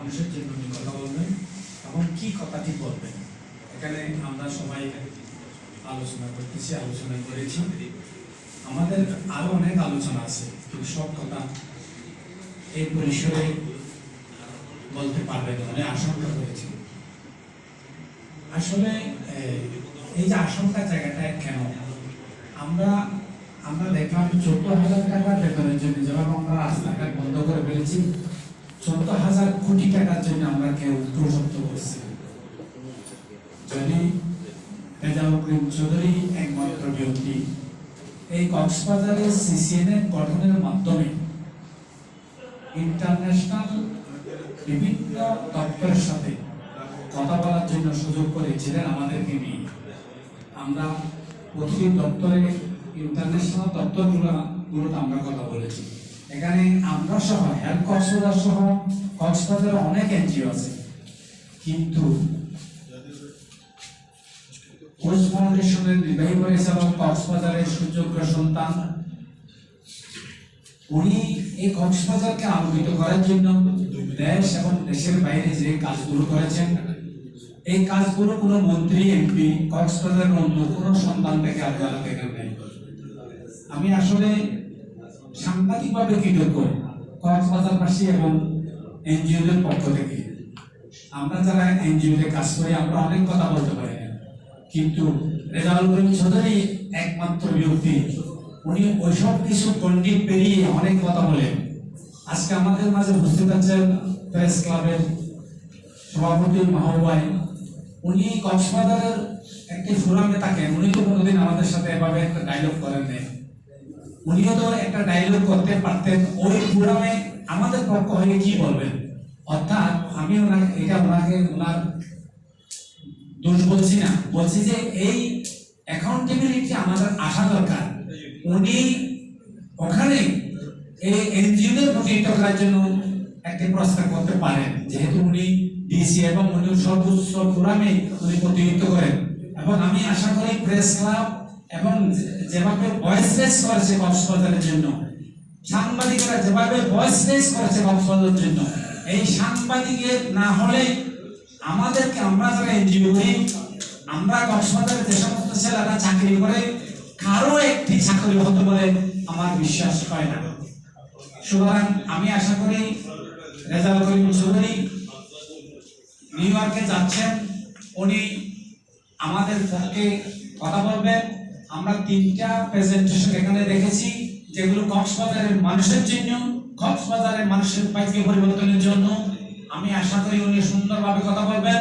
মানুষের জন্য উনি কথা বলবেন এবং কি কথাটি বলবেন। এখানে আমরা সবাই আলোচনা করেছি। আমাদের আরো অনেক আলোচনা আছে, কিন্তু সব কথা এই পরিসরে বলতে পারবেন বলে আশঙ্কা করেছি। আসলে এই যে আশঙ্কা জায়গাটা কেন, আমরা দেখলাম 14,000 টাকা বেতনের জন্য যেভাবে আমরা রাস্তাঘাট বন্ধ করে ফেলেছি, 14,000 কোটি টাকার জন্য আমরা কেউ প্রযুক্ত করছি। যদি রেজাউল করিম চৌধুরী একমাত্র ব্যক্তি এই কক্সবাজারের সিসিএনএ গঠনের মাধ্যমে ইন্টারন্যাশনাল বিভিন্ন দপ্তরের সাথে কথা বলার জন্য সুযোগ করেছিলেন আমাদেরকে নিয়ে। আমরা প্রতিটি দপ্তরে ইন্টারন্যাশনাল দপ্তরগুলোতে আমরা কথা বলেছি। এখানে আমরা সহ হেলথ কক্সবাজার সহ কক্সবাজারে অনেক এনজিও আছে, কিন্তু কোচ ফাউন্ডেশনের নির্বাহী পরিচালক কক্সবাজারের সুযোগ্য সন্তান, উনি এই কক্সবাজারকে আলোকিত করার জন্য দেশ এবং দেশের বাইরে যে কাজগুলো করেছেন, এই কাজগুলো কোনো মন্ত্রী এমপি কক্সবাজারের অন্য কোনো সন্তান থেকে আপনারা দেখেন নাই। আমি আসলে সাংঘাতিকভাবে কৃতজ্ঞ কক্সবাজারবাসী এবং এনজিওদের পক্ষ থেকে। আমরা যারা এনজিওতে কাজ করি আমরা অনেক কথা বলতে পারি না, কিন্তু রেজাউল করিম চৌধুরী একমাত্র ব্যক্তি, উনি ওইসব কিছু পণ্ডিত পেরিয়ে অনেক কথা বলেন। আজকে আমাদের মাঝে উপস্থিত আছেন প্রেস ক্লাবের সভাপতি মাহবাই, উনি কক্সবাজারের একটি ফোরামে থাকেন, উনি তো কোনোদিন আমাদের সাথে এভাবে একটা ডায়লগ করেন নাই। উনিও তো একটা ডায়লগ করতে পারতেন, ওই ফোরামে আমাদের পক্ষ হয়ে কি বলবেন। অর্থাৎ আমি ওনাকে ওনার দোষ বলছি না, বলছি যে এই অ্যাকাউন্টেবিলিটি আমাদের আসা দরকার। উনি ওখানে এই এনজিওদের প্রতিনিধিত্ব করার জন্য একটি প্রস্তাব করতে পারেন, যেহেতু উনি ডিসি এবং উনি সর্বোচ্চ ফোরামে উনি প্রতিনিধিত্ব করেন। এবং আমি আশা করি প্রেস ক্লাব এবং যেভাবে ভয়েস রেস করেছে কক্সবাজারের জন্য, সাংবাদিকরা যেভাবে ভয়েস রেস করেছে কক্সবাজারের জন্য, এই সাংবাদিকের না হলে আমাদেরকে, আমরা যারা এনজিও করি, আমরা কক্সবাজারে যে সমস্ত ছেলেরা চাকরি করে কারো একটি চাকরি হতে বলে আমার বিশ্বাস হয় না। সুতরাং আমি আশা করি রেজাউল করিম চৌধুরী নিউ ইয়র্কে যাচ্ছেন, উনি আমাদের পক্ষে কথা বলবেন। আমরা 3টা প্রেজেন্টেশন এখানে দেখেছি, যেগুলো কক্সবাজারের মানুষের জন্য, কক্সবাজারের মানুষের পাইকে পরিবর্তনের জন্য। আমি আশা করি উনি সুন্দরভাবে কথা বলবেন।